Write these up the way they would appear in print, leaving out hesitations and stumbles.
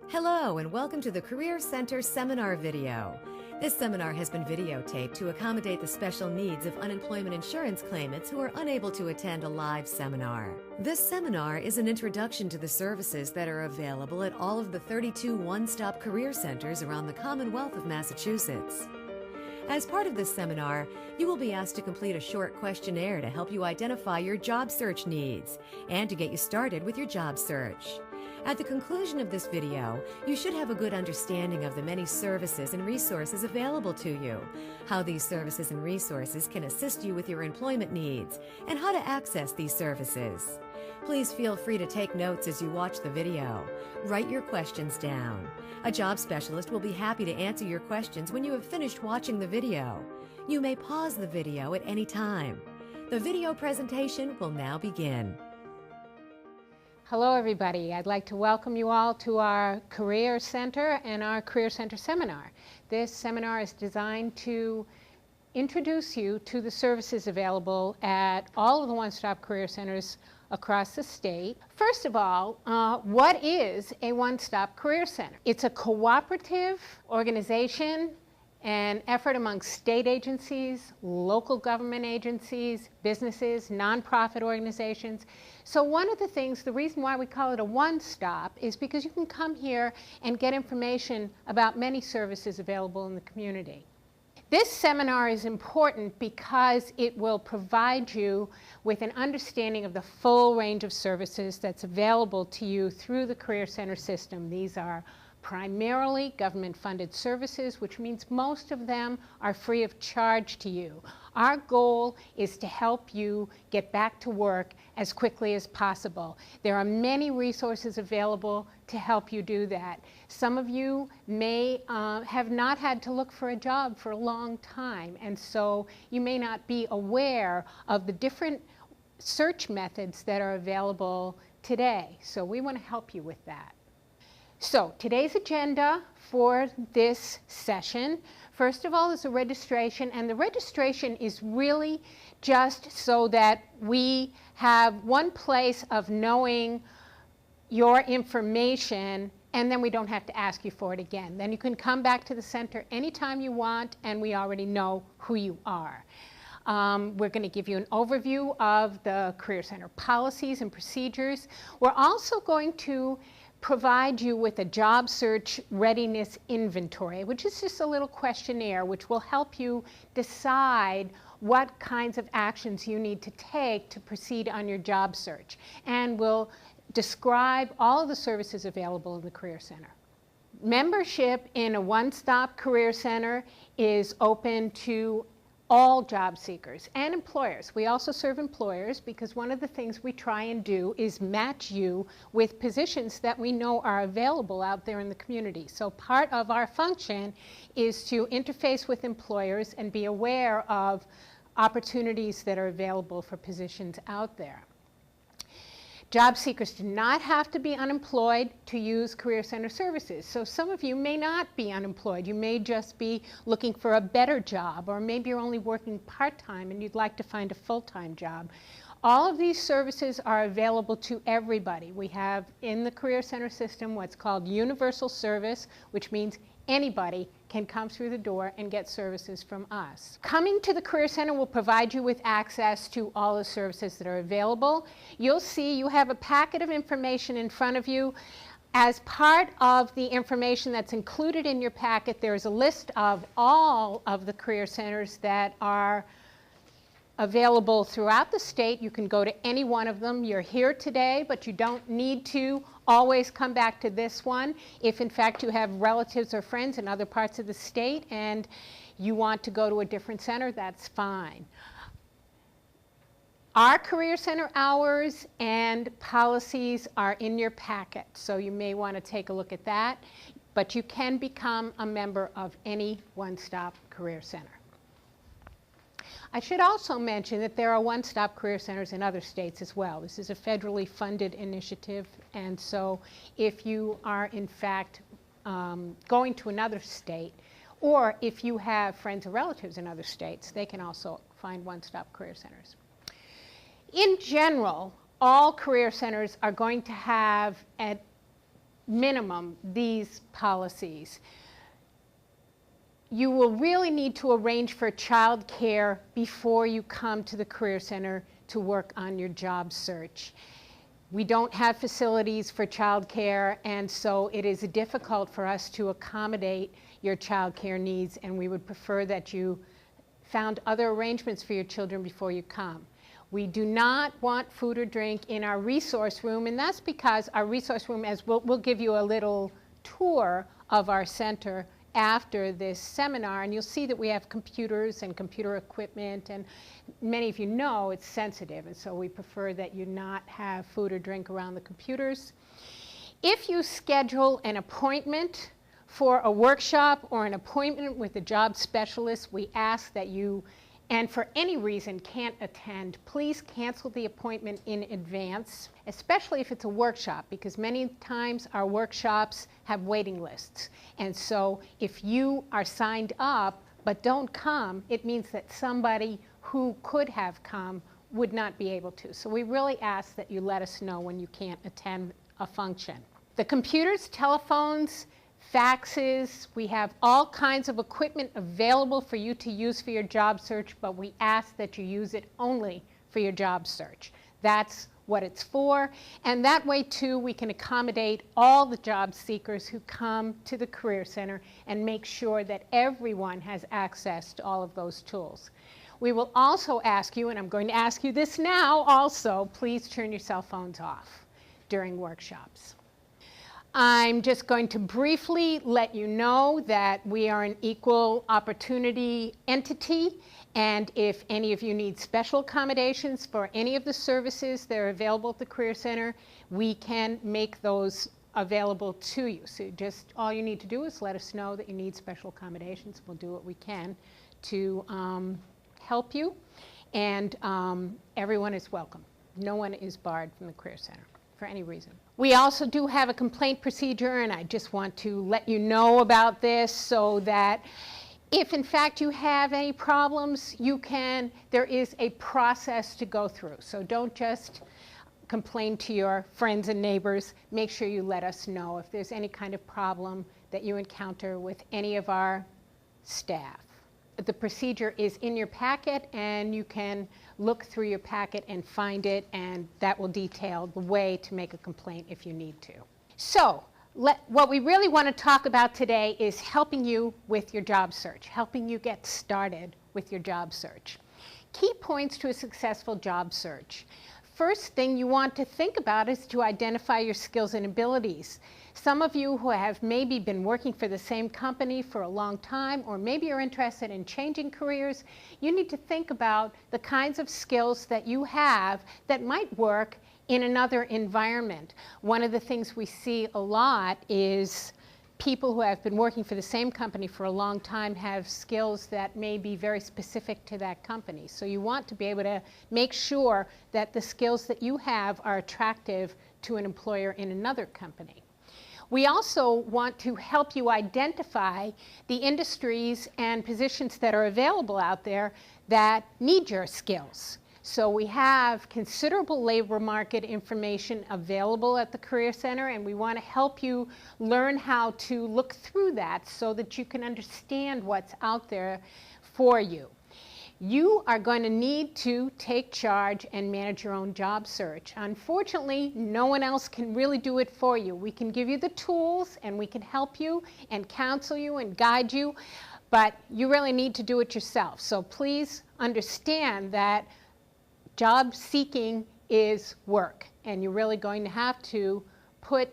Hello and welcome to the Career Center seminar video. This seminar has been videotaped to accommodate the special needs of unemployment insurance claimants who are unable to attend a live seminar. This seminar is an introduction to the services that are available at all of the 32 one-stop career centers around the Commonwealth of Massachusetts. As part of this seminar, you will be asked to complete a short questionnaire to help you identify your job search needs and to get you started with your job search. At the conclusion of this video, you should have a good understanding of the many services and resources available to you, how these services and resources can assist you with your employment needs, and how to access these services. Please feel free to take notes as you watch the video. Write your questions down. A job specialist will be happy to answer your questions when you have finished watching the video. You may pause the video at any time. The video presentation will now begin. Hello everybody, I'd like to welcome you all to our Career Center and our Career Center seminar. This seminar is designed to introduce you to the services available at all of the one-stop career centers across the state. First of all, what is a one-stop career center? It's a cooperative organization and effort among state agencies, local government agencies, businesses, nonprofit organizations. So one of the things, the reason why we call it a one-stop is because you can come here and get information about many services available in the community. This seminar is important because it will provide you with an understanding of the full range of services that's available to you through the Career Center system. These are primarily government-funded services, which means most of them are free of charge to you. Our goal is to help you get back to work as quickly as possible. There are many resources available to help you do that. Some of you may have not had to look for a job for a long time, and so you may not be aware of the different search methods that are available today. So we want to help you with that. So today's agenda for this session, first of all, is a registration, and the registration is really just so that we have one place of knowing your information, and then we don't have to ask you for it again. Then you can come back to the center anytime you want, and we already know who you are. We're going to give you an overview of the Career Center policies and procedures. We're also going to provide you with a job search readiness inventory, which is just a little questionnaire which will help you decide what kinds of actions you need to take to proceed on your job search, and will describe all of the services available in the Career Center. Membership in a one-stop career center is open to all job seekers and employers. We also serve employers because one of the things we try and do is match you with positions that we know are available out there in the community. So part of our function is to interface with employers and be aware of opportunities that are available for positions out there. Job seekers do not have to be unemployed to use Career Center services. So some of you may not be unemployed. You may just be looking for a better job, or maybe you're only working part-time and you'd like to find a full-time job. All of these services are available to everybody. We have in the Career Center system what's called universal service, which means anybody can come through the door and get services from us. Coming to the Career Center will provide you with access to all the services that are available. You'll see you have a packet of information in front of you. As part of the information that's included in your packet, there's a list of all of the career centers that are available throughout the state. You can go to any one of them. You're here today, but you don't need to always come back to this one. If in fact you have relatives or friends in other parts of the state and you want to go to a different center, that's fine. Our Career Center hours and policies are in your packet, so you may want to take a look at that, but you can become a member of any one-stop career center. I should also mention that there are one-stop career centers in other states as well. This is a federally funded initiative, and so if you are in fact going to another state, or if you have friends or relatives in other states, they can also find one-stop career centers. In general, all career centers are going to have minimum these policies. You will really need to arrange for child care before you come to the Career Center to work on your job search. We don't have facilities for child care, and so it is difficult for us to accommodate your child care needs, and we would prefer that you found other arrangements for your children before you come. We do not want food or drink in our resource room, and that's because our resource room, as we'll give you a little tour of our center after this seminar, and you'll see that we have computers and computer equipment, and many of you know it's sensitive, and so we prefer that you not have food or drink around the computers. If you schedule an appointment for a workshop or an appointment with a job specialist, we ask that you, and for any reason can't attend, please cancel the appointment in advance, especially if it's a workshop, because many times our workshops have waiting lists. And so if you are signed up but don't come, it means that somebody who could have come would not be able to. So we really ask that you let us know when you can't attend a function. The computers, telephones, faxes, we have all kinds of equipment available for you to use for your job search, but we ask that you use it only for your job search. That's what it's for, and that way too we can accommodate all the job seekers who come to the Career Center and make sure that everyone has access to all of those tools. We will also ask you, and I'm going to ask you this now also, please turn your cell phones off during workshops. I'm just going to briefly let you know that we are an equal opportunity entity, and if any of you need special accommodations for any of the services that are available at the Career Center, we can make those available to you. So just all you need to do is let us know that you need special accommodations. We'll do what we can to help you, and everyone is welcome. No one is barred from the Career Center for any reason. We also do have a complaint procedure, and I just want to let you know about this so that if in fact you have any problems, there is a process to go through. So don't just complain to your friends and neighbors. Make sure you let us know if there's any kind of problem that you encounter with any of our staff. The procedure is in your packet, and you can look through your packet and find it, and that will detail the way to make a complaint if you need to. So what we really want to talk about today is helping you with your job search, helping you get started with your job search. Key points to a successful job search. First thing you want to think about is to identify your skills and abilities. Some of you who have maybe been working for the same company for a long time, or maybe you're interested in changing careers, you need to think about the kinds of skills that you have that might work in another environment. One of the things we see a lot is people who have been working for the same company for a long time have skills that may be very specific to that company. So you want to be able to make sure that the skills that you have are attractive to an employer in another company. We also want to help you identify the industries and positions that are available out there that need your skills. So we have considerable labor market information available at the Career Center, and we want to help you learn how to look through that so that you can understand what's out there for you. You are going to need to take charge and manage your own job search. Unfortunately, no one else can really do it for you. We can give you the tools, and we can help you and counsel you and guide you, but you really need to do it yourself. So please understand that job seeking is work, and you're really going to have to put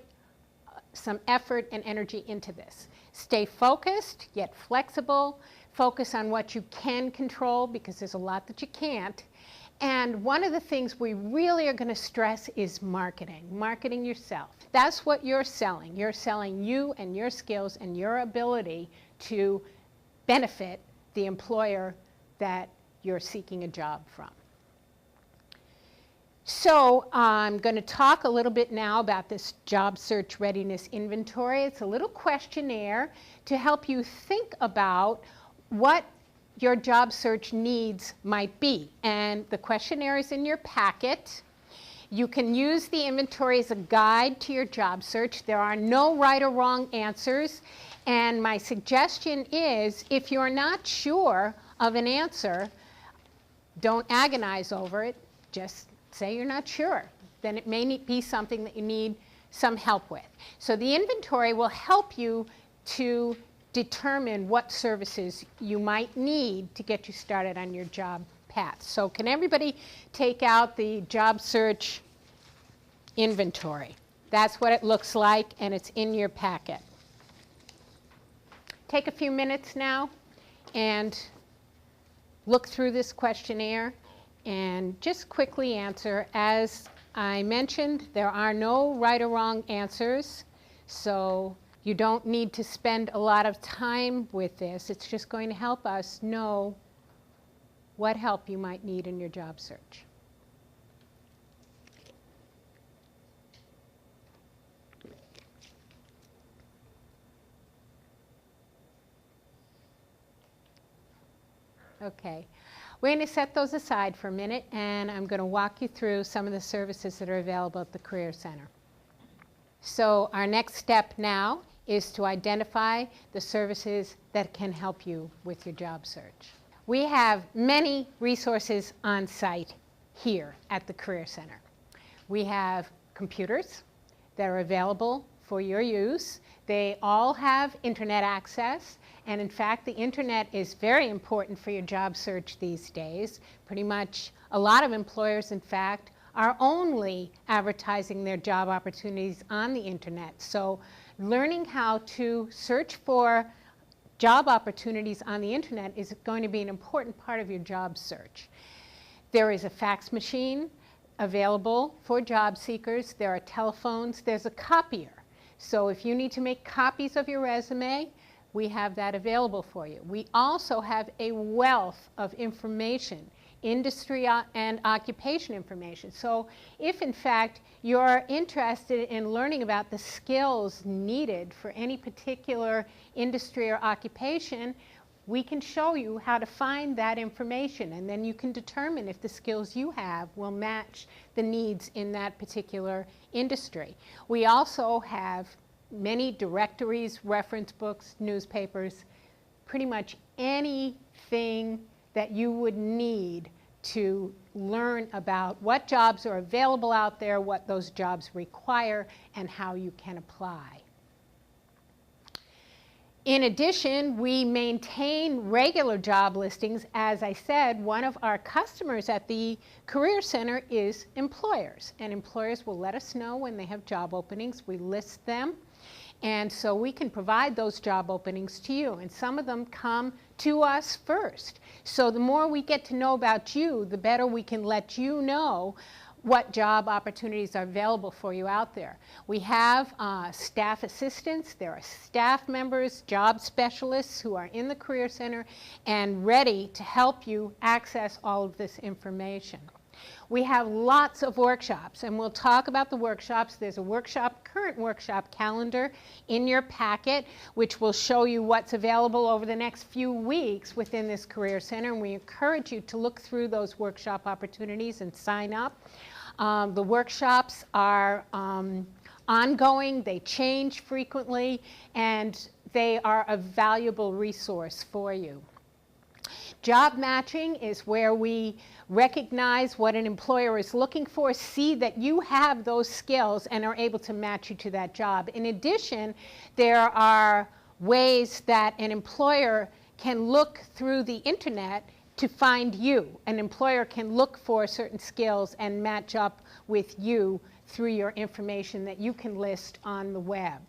some effort and energy into this. Stay focused, yet flexible. Focus on what you can control, because there's a lot that you can't. And one of the things we really are going to stress is marketing. Marketing yourself. That's what you're selling. You're selling you and your skills and your ability to benefit the employer that you're seeking a job from. So I'm going to talk a little bit now about this job search readiness inventory. It's a little questionnaire to help you think about what your job search needs might be. And the questionnaire is in your packet. You can use the inventory as a guide to your job search. There are no right or wrong answers. And my suggestion is, if you're not sure of an answer, don't agonize over it. Just say you're not sure. Then it may be something that you need some help with. So the inventory will help you to determine what services you might need to get you started on your job path. So can everybody take out the job search inventory? That's what it looks like, and it's in your packet. Take a few minutes now and look through this questionnaire and just quickly answer. As I mentioned, there are no right or wrong answers, so you don't need to spend a lot of time with this. It's just going to help us know what help you might need in your job search. Okay, we're going to set those aside for a minute, and I'm going to walk you through some of the services that are available at the Career Center. So our next step now is to identify the services that can help you with your job search. We have many resources on site here at the Career Center. We have computers that are available for your use. They all have internet access, and in fact the internet is very important for your job search these days. Pretty much a lot of employers, in fact, are only advertising their job opportunities on the internet. So learning how to search for job opportunities on the internet is going to be an important part of your job search. There is a fax machine available for job seekers. There are telephones. There's a copier. So if you need to make copies of your resume, we have that available for you. We also have a wealth of information, industry and occupation information. So if in fact you're interested in learning about the skills needed for any particular industry or occupation, we can show you how to find that information, and then you can determine if the skills you have will match the needs in that particular industry. We also have many directories, reference books, newspapers, pretty much anything that you would need to learn about what jobs are available out there, what those jobs require, and how you can apply. In addition, we maintain regular job listings. As I said, one of our customers at the Career Center is employers, and employers will let us know when they have job openings. We list them, and so we can provide those job openings to you, and some of them come to us first. So the more we get to know about you, the better we can let you know what job opportunities are available for you out there. We have staff assistants. There are staff members, job specialists who are in the Career Center and ready to help you access all of this information. We have lots of workshops, and we'll talk about the workshops. There's a current workshop calendar in your packet, which will show you what's available over the next few weeks within this Career Center, and we encourage you to look through those workshop opportunities and sign up. The workshops are ongoing, they change frequently, and they are a valuable resource for you. Job matching is where we recognize what an employer is looking for, see that you have those skills, and are able to match you to that job. In addition, there are ways that an employer can look through the internet to find you. An employer can look for certain skills and match up with you through your information that you can list on the web.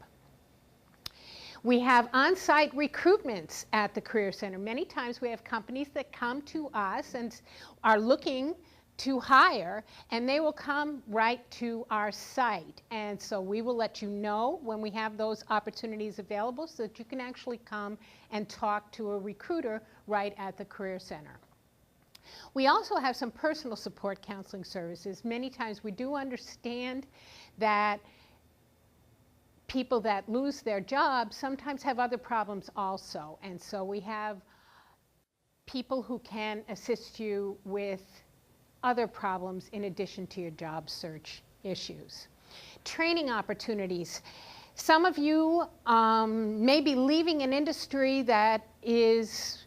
We have on-site recruitments at the Career Center. Many times we have companies that come to us and are looking to hire, and they will come right to our site. And so we will let you know when we have those opportunities available so that you can actually come and talk to a recruiter right at the Career Center. We also have some personal support counseling services. Many times we do understand that people that lose their jobs sometimes have other problems also. And so we have people who can assist you with other problems in addition to your job search issues. Training opportunities. Some of you may be leaving an industry that is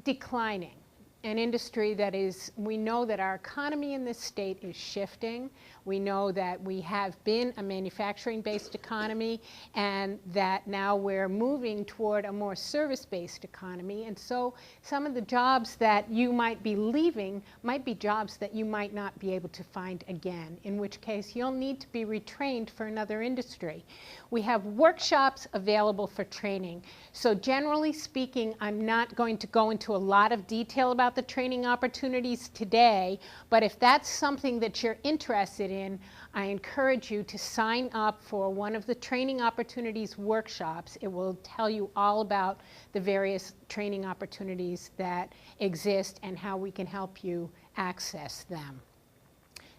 declining, an industry that is, we know that our economy in this state is shifting. We know that we have been a manufacturing-based economy and that now we're moving toward a more service-based economy. And so some of the jobs that you might be leaving might be jobs that you might not be able to find again, in which case you'll need to be retrained for another industry. We have workshops available for training. So generally speaking, I'm not going to go into a lot of detail about the training opportunities today, but if that's something that you're interested in, I encourage you to sign up for one of the training opportunities workshops. It will tell you all about the various training opportunities that exist and how we can help you access them.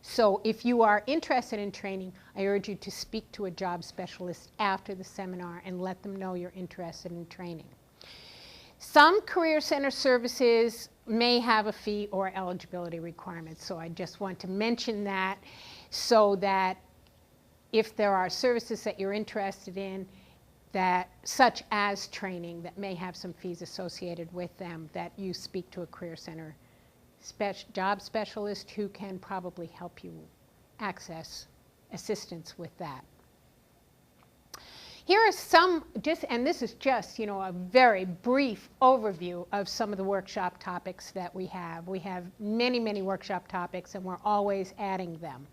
So if you are interested in training, I urge you to speak to a job specialist after the seminar and let them know you're interested in training. Some Career Center services may have a fee or eligibility requirements, so I just want to mention that so that if there are services that you're interested in, that such as training that may have some fees associated with them, that you speak to a Career Center job specialist who can probably help you access assistance with that. Here are some, and this is just, a very brief overview of some of the workshop topics that we have. We have many, many workshop topics, and we're always adding them.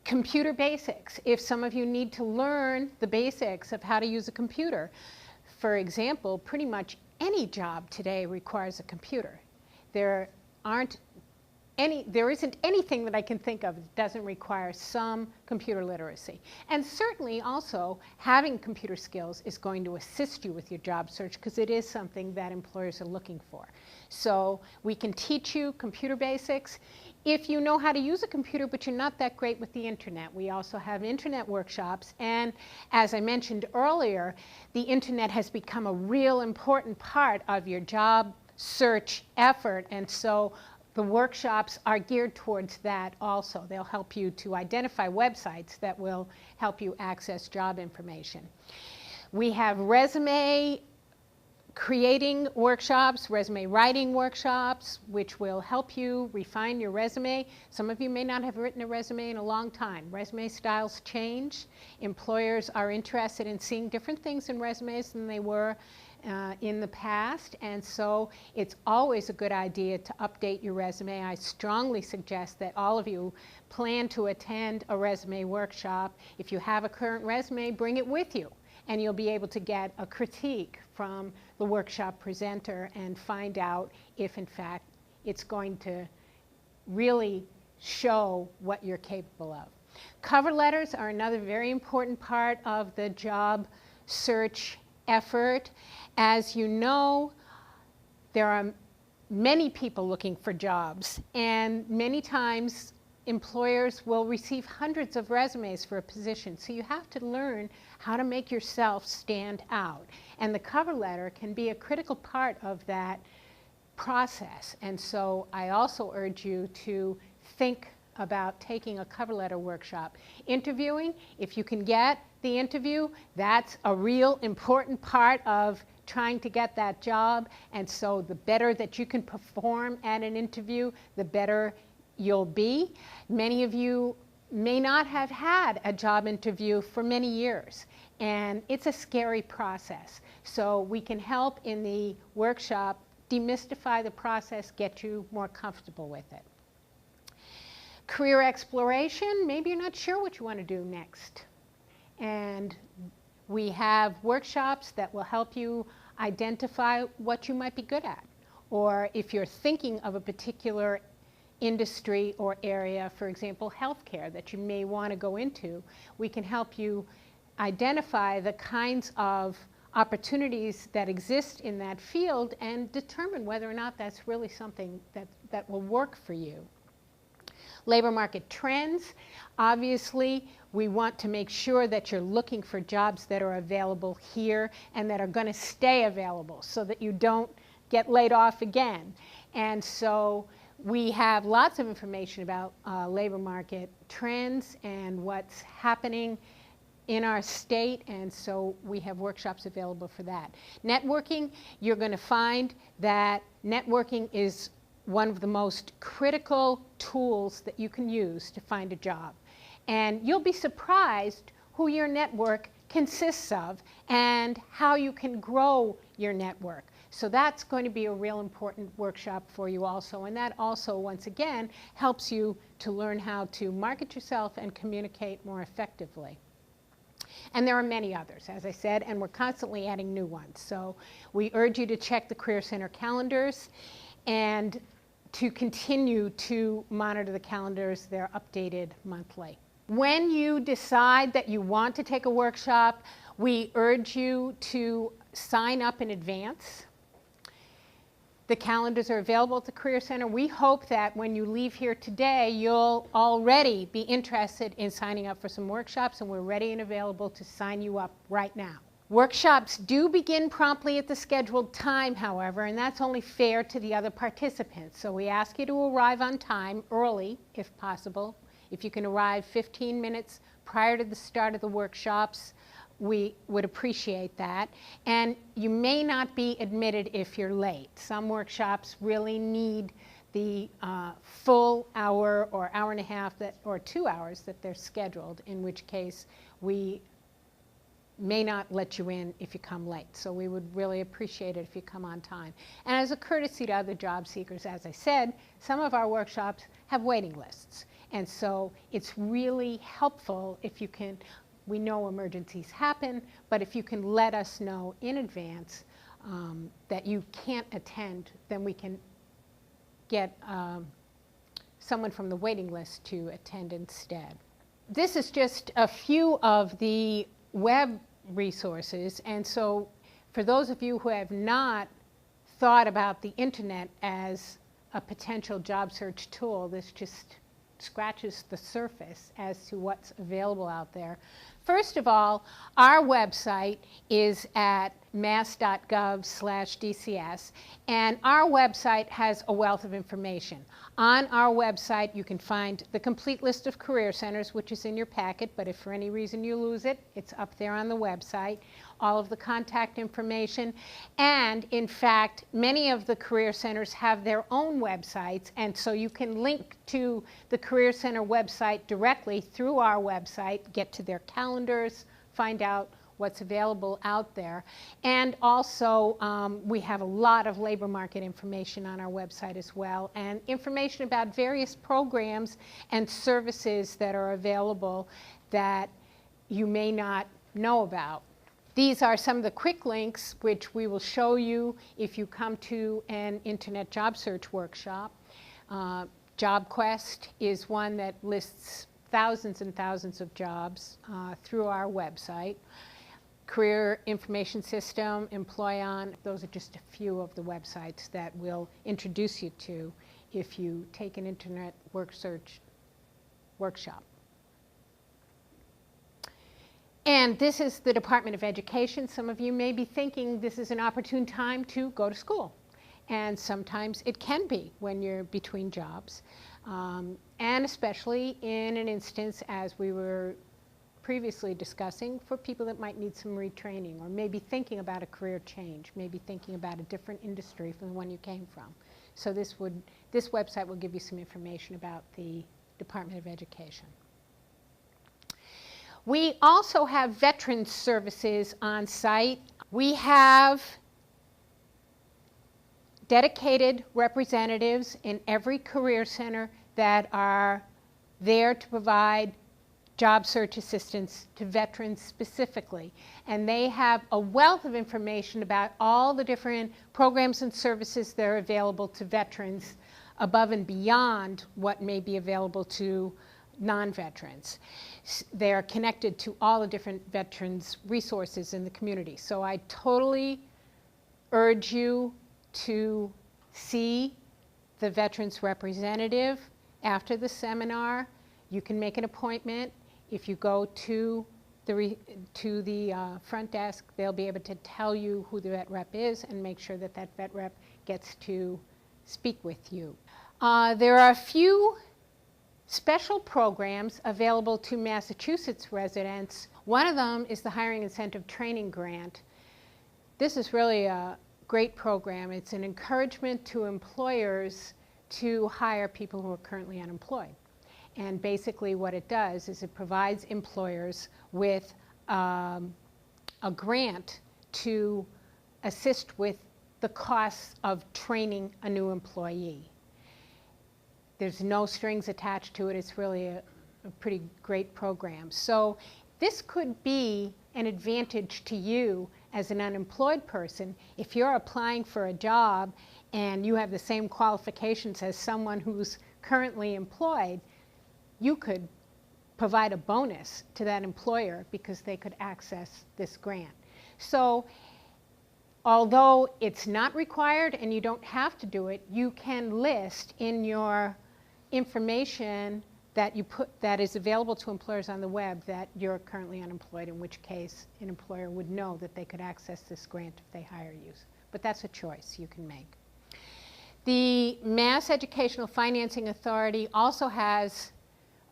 Computer basics. If some of you need to learn the basics of how to use a computer, for example, pretty much any job today requires a computer. There isn't anything that I can think of that doesn't require some computer literacy. And certainly also having computer skills is going to assist you with your job search because it is something that employers are looking for. So we can teach you computer basics. If you know how to use a computer but you're not that great with the internet, we also have internet workshops. And as I mentioned earlier, the internet has become a real important part of your job search effort, and so the workshops are geared towards that also. They'll help you to identify websites that will help you access job information. We have resume creating workshops, resume writing workshops, which will help you refine your resume. Some of you may not have written a resume in a long time. Resume styles change. Employers are interested in seeing different things in resumes than they were in the past, and so it's always a good idea to update your resume. I strongly suggest that all of you plan to attend a resume workshop. If you have a current resume, bring it with you, and you'll be able to get a critique from the workshop presenter and find out if, in fact, it's going to really show what you're capable of. Cover letters are another very important part of the job search effort. As you know, there are many people looking for jobs, and many times employers will receive hundreds of resumes for a position. So you have to learn how to make yourself stand out. And the cover letter can be a critical part of that process. And so I also urge you to think about taking a cover letter workshop. Interviewing, if you can get the interview, that's a real important part of trying to get that job. And so the better that you can perform at an interview, the better you'll be. Many of you may not have had a job interview for many years, and it's a scary process. So we can help in the workshop demystify the process, get you more comfortable with it. Career exploration, maybe you're not sure what you want to do next. And we have workshops that will help you identify what you might be good at. Or if you're thinking of a particular industry or area, for example, healthcare, that you may want to go into, we can help you identify the kinds of opportunities that exist in that field and determine whether or not that's really something that will work for you. Labor market trends. Obviously, we want to make sure that you're looking for jobs that are available here and that are going to stay available so that you don't get laid off again. And so We have lots of information about labor market trends and what's happening in our state, and so we have workshops available for that. Networking, you're going to find that networking is one of the most critical tools that you can use to find a job. And you'll be surprised who your network consists of and how you can grow your network. So that's going to be a real important workshop for you also, and that also, once again, helps you to learn how to market yourself and communicate more effectively. And there are many others, as I said, and we're constantly adding new ones. So we urge you to check the Career Center calendars and to continue to monitor the calendars. They're updated monthly. When you decide that you want to take a workshop, we urge you to sign up in advance. The calendars are available at the Career Center. We hope that when you leave here today, you'll already be interested in signing up for some workshops, and we're ready and available to sign you up right now. Workshops do begin promptly at the scheduled time, however, and that's only fair to the other participants. So we ask you to arrive on time, early if possible. If you can arrive 15 minutes prior to the start of the workshops, we would appreciate that. And you may not be admitted if you're late. Some workshops really need the full hour or hour and a half or 2 hours that they're scheduled, in which case we may not let you in if you come late. So we would really appreciate it if you come on time. And as a courtesy to other job seekers, as I said, some of our workshops have waiting lists. And so it's really helpful if you can. We know emergencies happen, but if you can let us know in advance that you can't attend, then we can get someone from the waiting list to attend instead. This is just a few of the web resources, and so for those of you who have not thought about the internet as a potential job search tool, this just scratches the surface as to what's available out there. First of all, our website is at mass.gov/DCS, and our website has a wealth of information. On our website, you can find the complete list of career centers, which is in your packet, but if for any reason you lose it, it's up there on the website. All of the contact information, and in fact, many of the career centers have their own websites, and so you can link to the Career Center website directly through our website, get to their calendars, find out what's available out there. And also, we have a lot of labor market information on our website as well, and information about various programs and services that are available that you may not know about. These are some of the quick links which we will show you if you come to an internet job search workshop. JobQuest is one that lists thousands and thousands of jobs through our website. Career Information System, Employon, those are just a few of the websites that we'll introduce you to if you take an internet work search workshop. And this is the Department of Education. Some of you may be thinking this is an opportune time to go to school. And sometimes it can be when you're between jobs. And especially in an instance, as we were previously discussing, for people that might need some retraining or maybe thinking about a career change, maybe thinking about a different industry from the one you came from. So this website will give you some information about the Department of Education. We also have veterans services on site. We have dedicated representatives in every career center that are there to provide job search assistance to veterans specifically. And they have a wealth of information about all the different programs and services that are available to veterans above and beyond what may be available to non-veterans. They are connected to all the different veterans resources in the community. So I totally urge you to see the veterans representative after the seminar. You can make an appointment. If you go to the front desk, they'll be able to tell you who the vet rep is and make sure that that vet rep gets to speak with you. There are a few special programs available to Massachusetts residents. One of them is the Hiring Incentive Training Grant. This is really a great program. It's an encouragement to employers to hire people who are currently unemployed. And basically what it does is it provides employers with a grant to assist with the costs of training a new employee. There's no strings attached to it. It's really a pretty great program. So this could be an advantage to you as an unemployed person. If you're applying for a job and you have the same qualifications as someone who's currently employed, you could provide a bonus to that employer because they could access this grant. So although it's not required and you don't have to do it, you can list in your information that you put that is available to employers on the web that you're currently unemployed, in which case an employer would know that they could access this grant if they hire you. But that's a choice you can make. The Mass Educational Financing Authority also has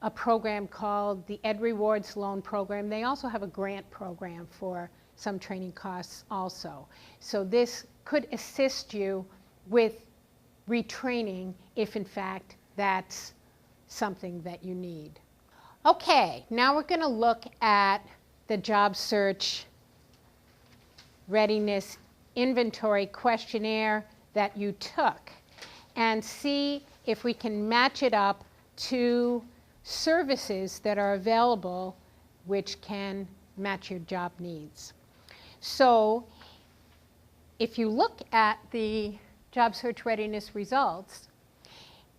a program called the Ed Rewards Loan Program. They also have a grant program for some training costs also. So this could assist you with retraining if in fact that's something that you need. Okay, now we're going to look at the job search readiness inventory questionnaire that you took and see if we can match it up to services that are available which can match your job needs. So if you look at the job search readiness results,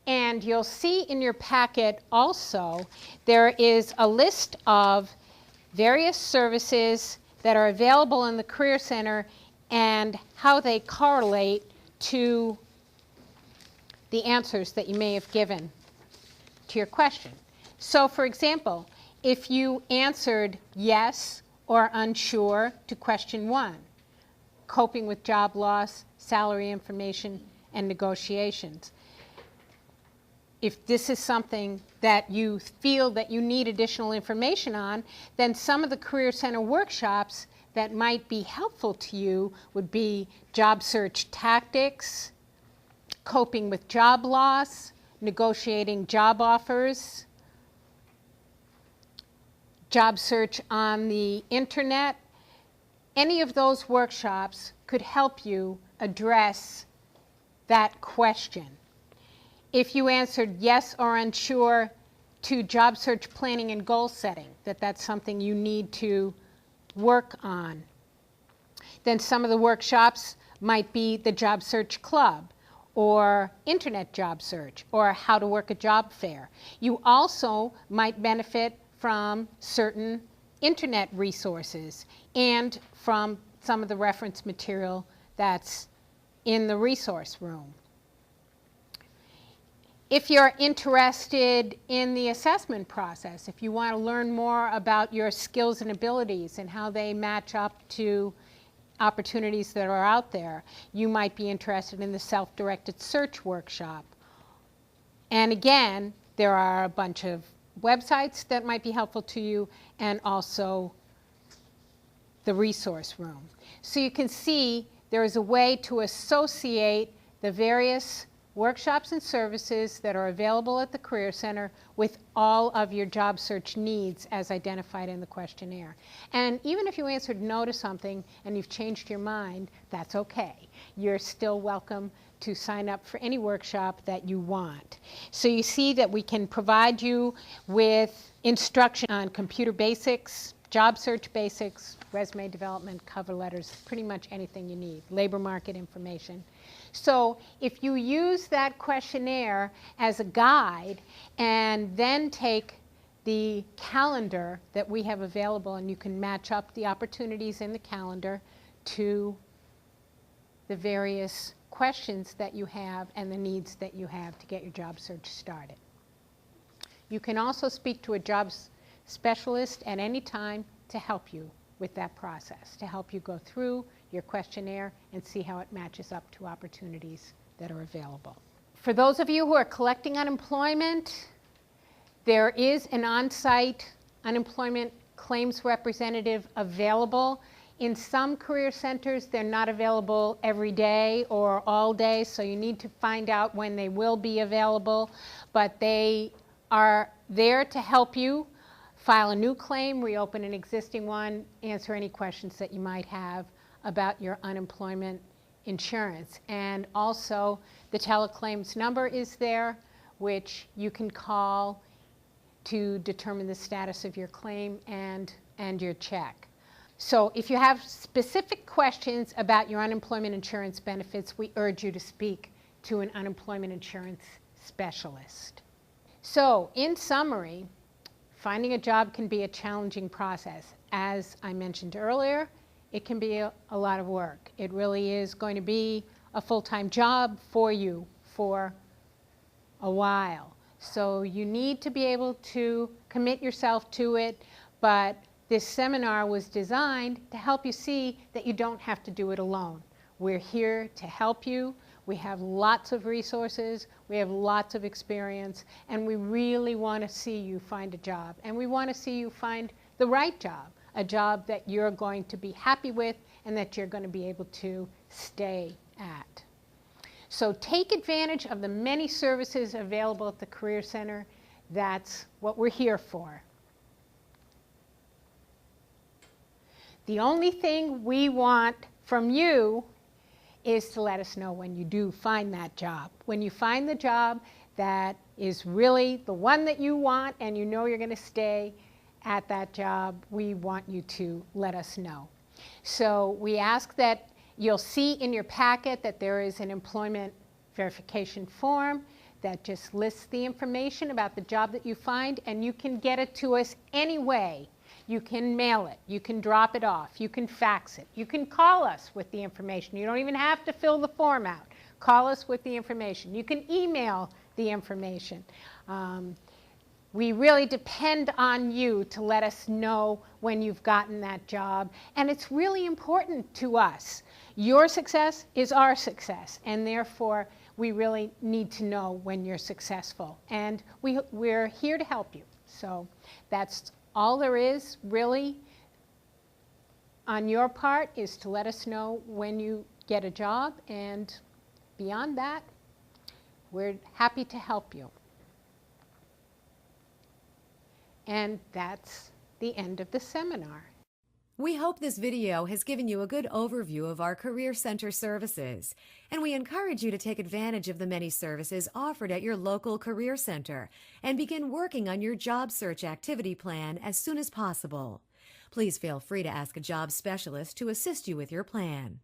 and you'll see in your packet also, there is a list of various services that are available in the Career Center and how they correlate to the answers that you may have given to your question. So for example, if you answered yes or unsure to question 1, coping with job loss, salary information, and negotiations. If this is something that you feel that you need additional information on, then some of the Career Center workshops that might be helpful to you would be job search tactics, coping with job loss, negotiating job offers, job search on the internet. Any of those workshops could help you address that question. If you answered yes or unsure to job search planning and goal setting, that's something you need to work on, then some of the workshops might be the Job Search Club or Internet Job Search or how to work a job fair. You also might benefit from certain internet resources and from some of the reference material that's in the resource room. If you're interested in the assessment process, if you want to learn more about your skills and abilities and how they match up to opportunities that are out there, you might be interested in the self-directed search workshop. And again, there are a bunch of websites that might be helpful to you and also the resource room. So you can see there is a way to associate the various workshops and services that are available at the Career Center with all of your job search needs as identified in the questionnaire. And even if you answered no to something and you've changed your mind, that's okay. You're still welcome to sign up for any workshop that you want. So you see that we can provide you with instruction on computer basics, job search basics, resume development, cover letters, pretty much anything you need, labor market information. So if you use that questionnaire as a guide and then take the calendar that we have available, and you can match up the opportunities in the calendar to the various questions that you have and the needs that you have to get your job search started. You can also speak to a job specialist at any time to help you with that process, to help you go through your questionnaire and see how it matches up to opportunities that are available. For those of you who are collecting unemployment, there is an on-site unemployment claims representative available. In some career centers, they're not available every day or all day, so you need to find out when they will be available. But they are there to help you file a new claim, reopen an existing one, answer any questions that you might have about your unemployment insurance. And also, the teleclaims number is there, which you can call to determine the status of your claim and your check. So if you have specific questions about your unemployment insurance benefits, we urge you to speak to an unemployment insurance specialist. So in summary, finding a job can be a challenging process. As I mentioned earlier, it can be a lot of work. It really is going to be a full-time job for you for a while. So you need to be able to commit yourself to it, but this seminar was designed to help you see that you don't have to do it alone. We're here to help you. We have lots of resources, we have lots of experience, and we really want to see you find a job. And we want to see you find the right job, a job that you're going to be happy with and that you're going to be able to stay at. So take advantage of the many services available at the Career Center. That's what we're here for. The only thing we want from you is to let us know when you do find that job. When you find the job that is really the one that you want and you know you're going to stay at that job, we want you to let us know. So we ask that you'll see in your packet that there is an employment verification form that just lists the information about the job that you find, and you can get it to us any way. You can mail it, you can drop it off, you can fax it, you can call us with the information. You don't even have to fill the form out. Call us with the information. You can email the information. We really depend on you to let us know when you've gotten that job, and it's really important to us. Your success is our success, and therefore we really need to know when you're successful, and we're here to help you. So that's all there is really on your part, is to let us know when you get a job, and beyond that, we're happy to help you. And that's the end of the seminar. We hope this video has given you a good overview of our Career Center services, and we encourage you to take advantage of the many services offered at your local Career Center and begin working on your job search activity plan as soon as possible. Please feel free to ask a job specialist to assist you with your plan.